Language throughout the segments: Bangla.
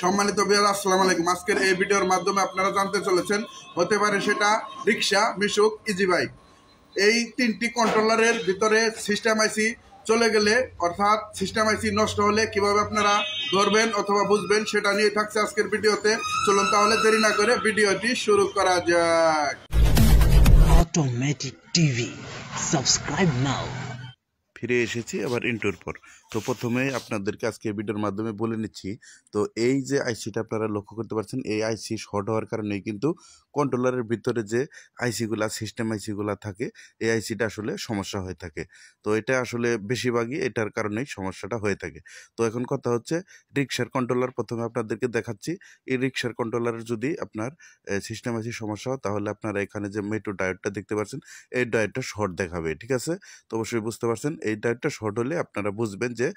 সম্মানিত ভিউয়ার আসসালামু আলাইকুম। আজকের এই ভিডিওর মাধ্যমে আপনারা জানতে চলেছেন, হতে পারে সেটা রিক্সা, মিশুক, ইজি বাইক। এই তিনটি কন্ট্রোলারের ভিতরে সিস্টেম আইসি চলে গেলে, অর্থাৎ সিস্টেম আইসি নষ্ট হলে কিভাবে আপনারা ধরবেন অথবা বুঝবেন, সেটা নিয়ে থাকছে আজকের ভিডিওতে। চলুন তাহলে দেরি না করে ভিডিওটি শুরু করা যাক। Automatic TV. Subscribe now. ফিরে এসেছি আবার ইন্টোর পর। তো প্রথমে আপনাদেরকে আজকে ভিডিওর মাধ্যমে বলে নিচ্ছি, তো এই যে আইসিটা আপনারা লক্ষ্য করতে পারছেন, এই আইসি শর্ট হওয়ার কারণেই কিন্তু কন্ট্রোলারের ভিতরে যে আইসিগুলা, সিস্টেম আইসিগুলা থাকে, এই আইসিটা আসলে সমস্যা হয়ে থাকে। তো এটা আসলে বেশিরভাগই এটার কারণেই সমস্যাটা হয়ে থাকে। তো এখন কথা হচ্ছে রিক্সার কন্ট্রোলার। প্রথমে আপনাদেরকে দেখাচ্ছি, এই রিক্সার কন্ট্রোলারের যদি আপনার সিস্টেম আইসি সমস্যা হয়, তাহলে আপনারা এখানে যে মেট্রো ডায়োডটা দেখতে পাচ্ছেন, এই ডায়োডটা শর্ট দেখাবে, ঠিক আছে? তো অবশ্যই বুঝতে পারছেন, এই ডায়োডটা শর্ট হলে আপনারা বুঝবেন যে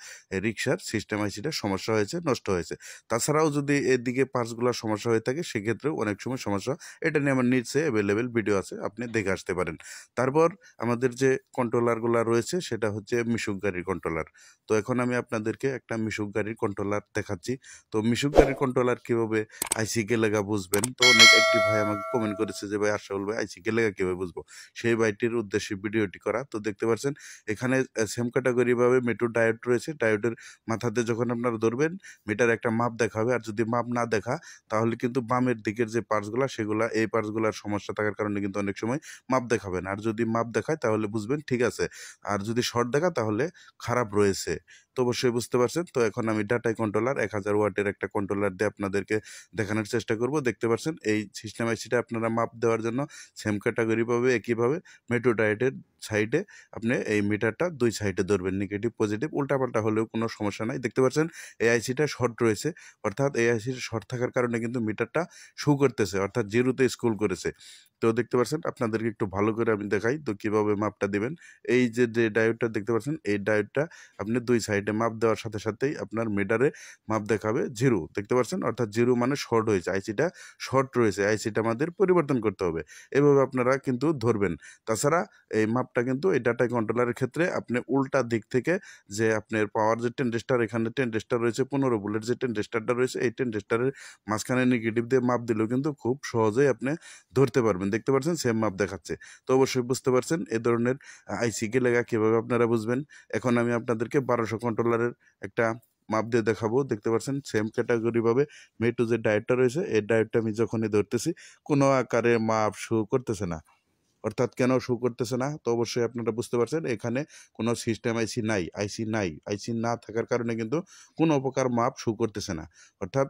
রিক্সার সিস্টেম আইসিটা সমস্যা হয়েছে, নষ্ট হয়েছে। তাছাড়াও যদি এদিকে পার্টসগুলো সমস্যা হয়ে থাকে, সেক্ষেত্রেও অনেক সময় সমস্যা। এটা নিয়ে আমার নিচে অ্যাভেলেবেল ভিডিও আছে, আপনি দেখে আসতে পারেন। তারপর আমাদের যে কন্ট্রোলারগুলো রয়েছে, সেটা হচ্ছে মিশুক গাড়ির কন্ট্রোলার। তো এখন আমি আপনাদেরকে একটা মিশুক গাড়ির কন্ট্রোলার দেখাচ্ছি। তো মিশুক গাড়ির কন্ট্রোলার কীভাবে আইসি গেলেগা বুঝবেন, তো অনেক একটি ভাই আমাকে কমেন্ট করেছে যে ভাই আশরাফুল ভাই আইসি গেলেগা কীভাবে বুঝবো, সেই ভাইটির উদ্দেশ্যে ভিডিওটি করা। তো দেখতে পাচ্ছেন এখানে সেম ক্যাটাগরিভাবে মেট্রো ডায়োড রয়েছে। ডায়োডের মাথাতে যখন আপনারা ধরবেন, মিটার একটা মাপ দেখাবে, আর যদি মাপ না দেখা, তাহলে কিন্তু বামের দিকের যে পার্টসগুলো, সেগুলা এই পার্টসগুলোর সমস্যা থাকার কারণে কিন্তু অনেক সময় মাপ দেখাবেন। আর যদি মাপ দেখায়, তাহলে বুঝবেন ঠিক আছে। আর যদি শর্ট দেখা, তাহলে খারাপ রয়েছে। তো অবশ্যই বুঝতে পারছেন। তো এখন আমি ডাটাই কন্ট্রোলার 1000 ওয়াটের একটা কন্ট্রোলার দিয়ে আপনাদেরকে দেখানোর চেষ্টা করব। দেখতে পাচ্ছেন এই সিস্টেম আইসিটা আপনারা মাপ দেওয়ার জন্য সেম ক্যাটাগরিভাবে একইভাবে মেট্রো ডায়োডের সাইডে আপনি এই মিটারটা দুই সাইডে ধরবেন, নেগেটিভ পজিটিভ, উল্টাপাল্টা হলেও কোনো সমস্যা নাই। দেখতে পাচ্ছেন এই আইসিটা শর্ট রয়েছে, অর্থাৎ এই আইসিটা শর্ট থাকার কারণে কিন্তু মিটারটা শো করতেছে, অর্থাৎ জিরোতে স্ক্রল করেছে। তো দেখতে পাচ্ছেন, আপনাদেরকে একটু ভালো করে আমি দেখাই তো কীভাবে মাপটা দিবেন। এই যে ডায়োডটা দেখতে পাচ্ছেন, এই ডায়োডটা আপনি দুই সাইডে মাপ দেওয়ার সাথে সাথেই আপনার মিটারে মাপ দেখাবে জিরো। দেখতে পাচ্ছেন, অর্থাৎ জিরো মানে শর্ট হয়েছে, আইসিটা শর্ট রয়েছে, আইসিটা আমাদের পরিবর্তন করতে হবে। এভাবে আপনারা কিন্তু ধরবেন। তাছাড়া এই মাপটা কিন্তু এই ডাটা কন্ট্রোলারের ক্ষেত্রে আপনি উল্টা দিক থেকে, যে আপনার পাওয়ার যে টেনডেস্টার, এখানে টেনডেস্টার রয়েছে 15 ভোল্টের যে টেনডেস্টারটা রয়েছে, এই টেনডেস্টারের মাঝখানে নেগেটিভ দিয়ে মাপ দিলেও কিন্তু খুব সহজেই আপনি ধরতে পারবেন। দেখতে পাচ্ছেন সেম মাপ দেখাচ্ছে। তো অবশ্যই বুঝতে পারছেন এ ধরনের আইসি গেলেগা কীভাবে আপনারা বুঝবেন। এখন আমি আপনাদেরকে 1200 কন্ট্রোলারের একটা মাপ দিয়ে দেখাবো। দেখতে পাচ্ছেন সেম ক্যাটাগরিভাবে মেট্রো যে ডায়োডটা রয়েছে, এই ডায়োডটা আমি যখনই ধরতেছি, কোনো আকারে মাপ শো করতেছে না। অর্থাৎ কেন শো করতেছে না, তো অবশ্যই আপনারা বুঝতে পারছেন এখানে কোনো সিস্টেম আইসি নাই, আইসি নাই। আইসি না থাকার কারণে কিন্তু কোনো প্রকার মাপ শো করতেছে না, অর্থাৎ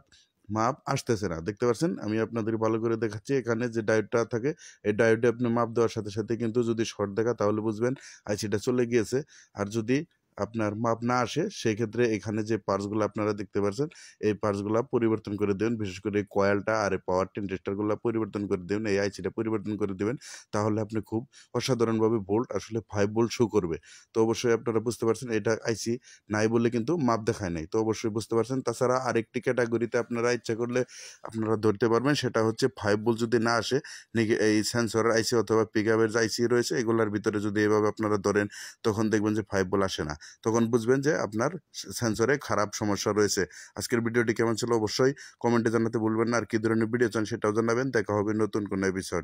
মাপ আসতেছে না। দেখতে পাচ্ছেন, আমি আপনাদের ভালো করে দেখাচ্ছি। এখানে যে ডায়োডটা থাকে, এই ডায়োডে আপনি মাপ দেওয়ার সাথে সাথে কিন্তু যদি শর্ট দেখা, তাহলে বুঝবেন আইসিটা চলে গিয়েছে। আর যদি আপনার মাপ না আসে, সেই ক্ষেত্রে এখানে যে পার্টসগুলো আপনারা দেখতে পাচ্ছেন, এই পার্টসগুলো পরিবর্তন করে দেবেন। বিশেষ করে এই কয়েলটা আর এই পাওয়ার টেনডেস্টারগুলো পরিবর্তন করে দেবেন, এই আইসিটা পরিবর্তন করে দেবেন। তাহলে আপনি খুব অসাধারণভাবে ভোল্ট আসলে 5 ভোল্ট শো করবে। তো অবশ্যই আপনারা বুঝতে পারছেন এটা আইসি নাই বলে কিন্তু মাপ দেখায় নাই। তো অবশ্যই বুঝতে পারছেন। তাছাড়া আরেকটি ক্যাটাগরিতে আপনারা ইচ্ছা করলে আপনারা ধরতে পারবেন, সেটা হচ্ছে 5 ভোল্ট যদি না আসে, এই সেন্সরের আইসি অথবা পিকআপের যে আইসি রয়েছে, এগুলোর ভিতরে যদি এভাবে আপনারা ধরেন, তখন দেখবেন যে 5 ভোল্ট আসে না। তখন বুঝবেন যে আপনার সেন্সরে খারাপ সমস্যা রয়েছে। আজকের ভিডিওটি কেমন ছিল অবশ্যই কমেন্টে জানাতে ভুলবেন না। আর কি ধরনের ভিডিও চান সেটাও জানাবেন। দেখা হবে নতুন কোনো এপিসোড।